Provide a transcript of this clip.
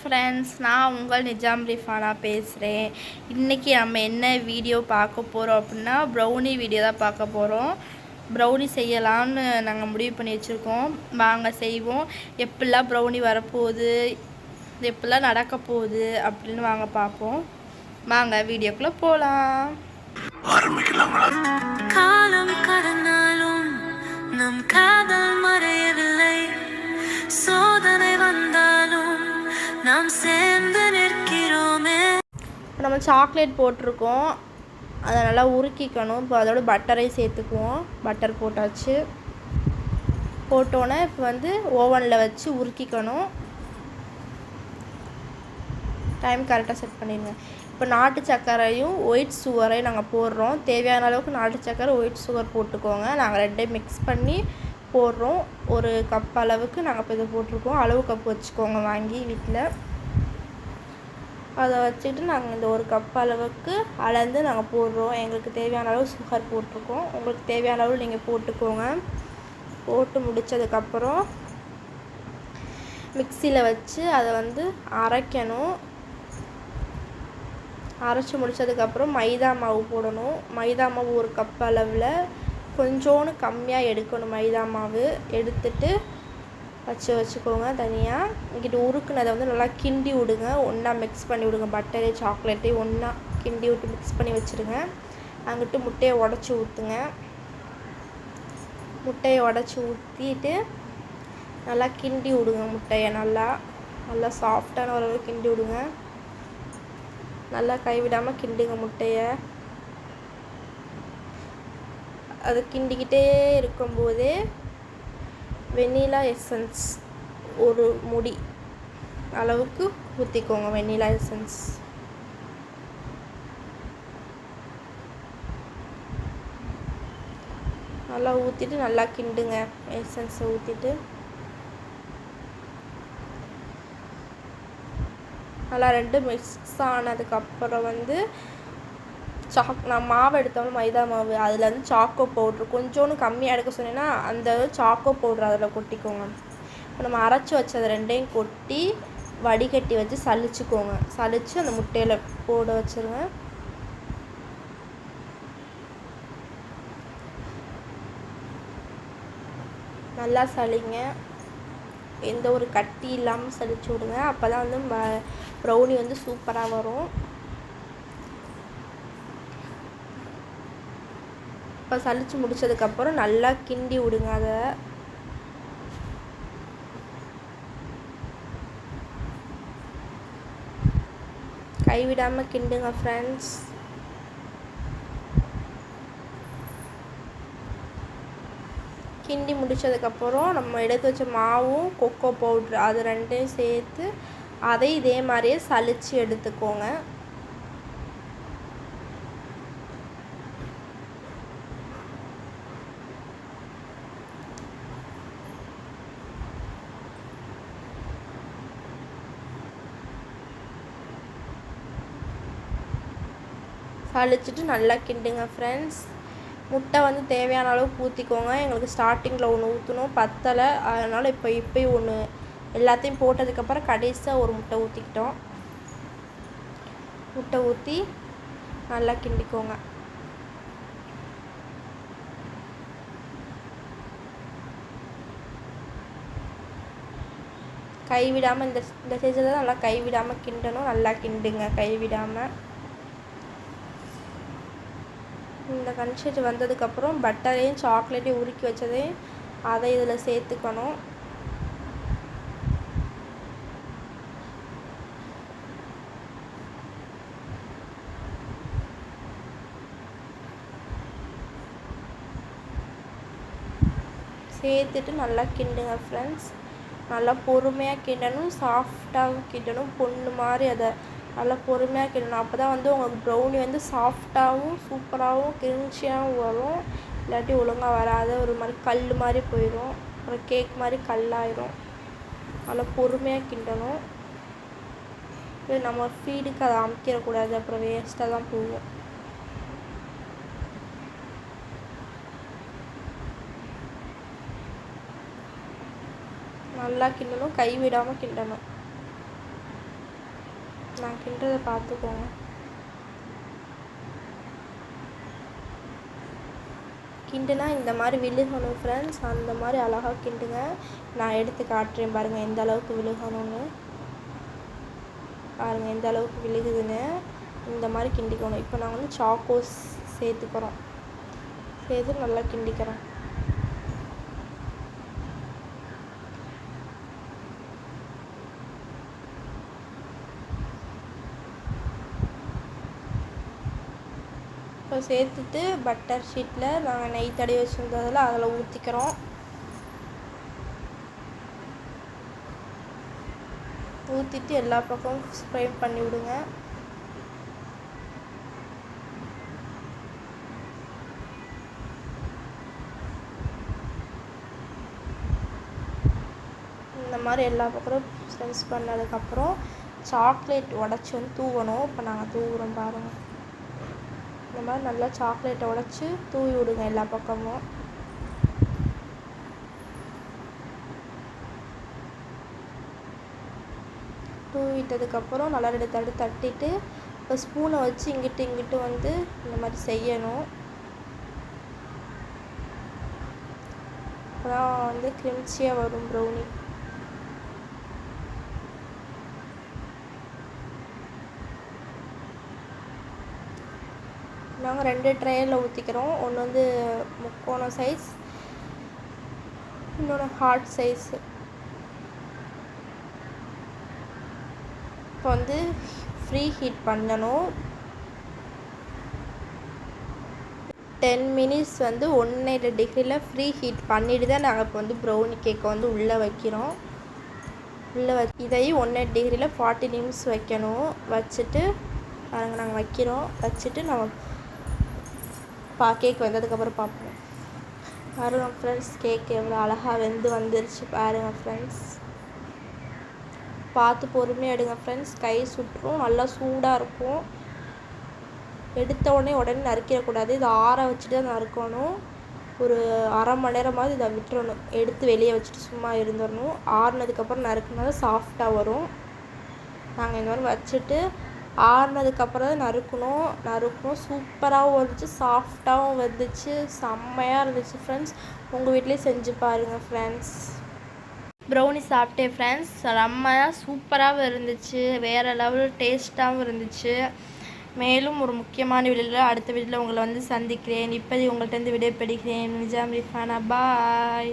Friends, நான் உங்கள் நிஜாம் ரிஃபானா பேசுகிறேன். இன்றைக்கி நம்ம என்ன வீடியோ பார்க்க போகிறோம் அப்படின்னா, ப்ரௌனி வீடியோ தான் பார்க்க போகிறோம். ப்ரௌனி செய்யலான்னு நாங்கள் முடிவு பண்ணி வச்சுருக்கோம். வாங்க செய்வோம். எப்படிலாம் ப்ரௌனி வரப்போகுது, எப்படிலாம் நடக்க போகுது அப்படின்னு வாங்க பார்ப்போம். வாங்க வீடியோக்குள்ளே போகலாம். ஆரம்பிக்கலாங்களா? காலம் கடந்தாலும் நம் காதல் மறையவில்லை. சோதனை வந்தாலும் நாம் சேர்ந்து நிற்கிறோமே. நம்ம சாக்லேட் போட்டிருக்கோம், அதை நல்லா உருக்கிக்கணும். இப்போ அதோட பட்டரை சேர்த்துக்குவோம். பட்டர் போட்டாச்சு. போட்டோன்னே இப்போ வந்து ஓவனில் வச்சு உருக்கிக்கணும். டைம் கரெக்டாக செட் பண்ணிடுங்க. இப்போ நாட்டு சர்க்கரையும் ஒயிட் சுகரையும் நாங்கள் போடுறோம். தேவையான அளவுக்கு நாட்டு சர்க்கரை ஒயிட் சுகர் போட்டுக்கோங்க. நாங்கள் ரெண்டையும் மிக்ஸ் பண்ணி போடுறோம். ஒரு கப் அளவுக்கு நாங்கள் இப்போ இதை போட்டிருக்கோம். அளவு கப் வச்சுக்கோங்க வாங்கி வீட்டில். அதை வச்சுக்கிட்டு நாங்கள் இந்த ஒரு கப் அளவுக்கு அளந்து நாங்கள் போடுறோம். எங்களுக்கு தேவையான அளவு சுகர் போட்டிருக்கோம். உங்களுக்கு தேவையான அளவு நீங்கள் போட்டுக்கோங்க. போட்டு முடித்ததுக்கப்புறம் மிக்சியில் வச்சு அதை வந்து அரைக்கணும். அரைச்சி முடித்ததுக்கப்புறம் மைதா மாவு போடணும். மைதா மாவு ஒரு கப் அளவில் கொஞ்சோன்னு கம்மியாக எடுக்கணும். மைதா மாவு எடுத்துட்டு வச்சுக்கோங்க தனியாக. இங்கிட்ட உருக்குனதை வந்து நல்லா கிண்டி விடுங்க. ஒன்றா மிக்ஸ் பண்ணி விடுங்க. பட்டரு சாக்லேட்டையும் ஒன்றா கிண்டி விட்டு மிக்ஸ் பண்ணி வச்சுருங்க. அங்கிட்டு முட்டையை உடச்சி ஊற்றுங்க. முட்டையை உடச்சி ஊற்றிட்டு நல்லா கிண்டி விடுங்க. முட்டையை நல்லா நல்லா சாஃப்டான ஒரு கிண்டி விடுங்க. நல்லா கைவிடாமல் கிண்டுங்க முட்டையை. அது கிண்டிக்கிட்டே இருக்கும்போதே வெண்ணிலா எசன்ஸ் ஒரு முடி அளவுக்கு ஊற்றிக்கோங்க. வெண்ணிலா எசன்ஸ் நல்லா ஊற்றிட்டு நல்லா கிண்டுங்க. எசன்ஸை ஊற்றிட்டு நல்லா ரெண்டு மிக்ஸ் ஆனதுக்கப்புறம் வந்து நான் மாவு எடுத்தோம்னா மைதா மாவு, அதில் வந்து சாக்கோ பவுட்ரு கொஞ்சோன்னு கம்மியாக எடுக்க சொன்னீங்கன்னா அந்த சாக்கோ பவுட்ரு அதில் கொட்டிக்கோங்க. இப்போ நம்ம அரைச்சி வச்சது ரெண்டையும் கொட்டி வடிகட்டி வச்சு சலிச்சுக்கோங்க. சலித்து அந்த முட்டையில் போட வச்சுருங்க. நல்லா சலிங்க. எந்த ஒரு கட்டி இல்லாமல் சலிச்சு விடுங்க. அப்போ தான் வந்து ப்ரௌனி வந்து சூப்பராக வரும். இப்போ சலிச்சு முடித்ததுக்கப்புறம் நல்லா கிண்டி விடுங்க. அதை கைவிடாமல் கிண்டுங்க ஃப்ரெண்ட்ஸ். கிண்டி முடித்ததுக்கப்புறம் நம்ம எடுத்து வச்ச மாவும் கொக்கோ பவுட்ரு அது ரெண்டையும் சேர்த்து அதை இதே மாதிரியே சலித்து எடுத்துக்கோங்க. சலிச்சுட்டு நல்லா கிண்டுங்க ஃப்ரெண்ட்ஸ். முட்டை வந்து தேவையான அளவுக்கு ஊற்றிக்கோங்க. எங்களுக்கு ஸ்டார்டிங்கில் ஒன்று ஊற்றணும், பத்தலை. அதனால் இப்போயும் ஒன்று எல்லாத்தையும் போட்டதுக்கப்புறம் கடைசியாக ஒரு முட்டை ஊற்றிக்கிட்டோம். முட்டை ஊற்றி நல்லா கிண்டிக்கோங்க. கைவிடாமல் இந்த ஸ்டேஜில் தான் நல்லா கைவிடாமல் கிண்டணும். நல்லா கிண்டுங்க கைவிடாமல். இந்த கன்சிஸ்டன்சி வந்ததுக்கப்புறம் பட்டரையும் சாக்லேட்டையும் உருக்கி வச்சதையும் அதை இதில் சேர்த்துக்கணும். சேர்த்துட்டு நல்லா கிண்டுங்க ஃப்ரெண்ட்ஸ். நல்லா பொறுமையாக கிண்டணும். சாஃப்டாகவும் கிண்டணும். பொண்ணு மாதிரி அதை நல்லா பொறுமையாக கிண்டணும். அப்போ தான் வந்து உங்களுக்கு ப்ரௌனி வந்து சாஃப்டாகவும் சூப்பராகவும் கிரின்ச்சியாகவும் வரும். இல்லாட்டி ஒழுங்காக வராது. ஒரு மாதிரி கல் மாதிரி போயிடும். ஒரு கேக் மாதிரி கல்லாயிரும். நல்லா பொறுமையாக கிண்டணும். நம்ம ஃபீடுக்கு அதை அமைக்கிடக்கூடாது, அப்புறம் வேஸ்ட்டாக தான் போகும். நல்லா கிண்டணும். கைவிடாமல் கிண்டணும். நான் கிண்டுறதை பார்த்துக்கோங்க. கிண்டுனா இந்த மாதிரி விழுகணும் ஃப்ரெண்ட்ஸ். அந்த மாதிரி அழகாக கிண்டுங்க. நான் எடுத்து காட்டுறேன் பாருங்கள் எந்த அளவுக்கு விழுகணும்னு. பாருங்கள் எந்த அளவுக்கு விழுகுதுன்னு. இந்த மாதிரி கிண்டிக்கணும். இப்போ நான் வந்து சாக்கோஸ் சேர்த்துக்கிறோம். சேர்த்து நல்லா கிண்டிக்கிறோம். இப்போ சேர்த்துட்டு பட்டர் ஷீட்டில் நாங்கள் நெய் தடவி வச்சுருந்ததில் அதில் ஊற்றிக்கிறோம். ஊற்றிட்டு எல்லா பக்கமும் ஸ்ப்ரே பண்ணி விடுங்க. இந்த மாதிரி எல்லா பக்கமும் ஸ்ப்ரெஸ் பண்ணதுக்கப்புறம் சாக்லேட் உடச்சி வந்து தூவணும். இப்போ நாங்கள் தூவுறோம் பாருங்கள். இந்த மாதிரி நல்லா சாக்லேட்டை உடச்சி தூவி விடுங்க எல்லா பக்கமும். தூவிட்டதுக்கப்புறம் நல்லா 2 தட்டு தட்டிட்டு இப்போ ஸ்பூனை வச்சு இங்கிட்டு வந்து இந்த மாதிரி செய்யணும். அப்போதான் வந்து கிரிம்ச்சியாக வரும் ப்ரௌனி. நாங்கள் 2 ட்ரேயில் ஊற்றிக்கிறோம். ஒன்று வந்து முக்கோணம் சைஸ், இன்னொன்று ஹார்ட் சைஸு. இப்போ வந்து ஃப்ரீ ஹீட் பண்ணணும். 10 மினிட்ஸ் வந்து 180 டிகிரியில் ஃப்ரீ ஹீட் பண்ணிட்டு தான் நாங்கள் இப்போ வந்து ப்ரௌனி கேக்கை வந்து உள்ளே வைக்கிறோம். இதையும் 180 டிகிரியில் 40 நிமிஷம் வைக்கணும். வச்சுட்டு பாருங்கள் நாங்கள் வைக்கிறோம். வச்சுட்டு நம்ம கேக் வெந்ததுக்கப்புறம் பார்ப்போம். பாருங்கள் ஃப்ரெண்ட்ஸ், கேக் எவ்வளோ அழகாக வெந்து வந்துருச்சு பாருங்கள் ஃப்ரெண்ட்ஸ். பார்த்து பொறுமையாக எடுங்க ஃப்ரெண்ட்ஸ். கை சுட்டுரும். நல்லா சூடாக இருக்கும். எடுத்த உடனே நறுக்கிடக்கூடாது. இதை ஆற வச்சுட்டு தான் நறுக்கணும். ஒரு அரை மணி நேரமாவது இதை விட்டுறணும். எடுத்து வெளியே வச்சுட்டு சும்மா இருந்துடணும். ஆறுனதுக்கப்புறம் நறுக்குனாலும் சாஃப்டாக வரும். நாங்கள் இந்த மாதிரி வச்சுட்டு ஆறுனதுக்கப்புறம் தான் நறுக்கணும். சூப்பராகவும் வந்துச்சு, சாஃப்டாகவும் வந்துச்சு, செம்மையாக இருந்துச்சு ஃப்ரெண்ட்ஸ். உங்கள் வீட்லேயே செஞ்சு பாருங்கள் ஃப்ரெண்ட்ஸ். ப்ரௌனி சாப்பிட்டேன் ஃப்ரெண்ட்ஸ். செம்மையாக சூப்பராகவும் இருந்துச்சு, வேறு லெவல் டேஸ்ட்டாகவும் இருந்துச்சு. மேலும் ஒரு முக்கியமான வீடியோவில் அடுத்த வீடியோவில் உங்களை வந்து சந்திக்கிறேன். இப்போது உங்கள்கிட்ட விடைபெறுகிறேன். நிஜாம் ரிஃபானா. பாய்.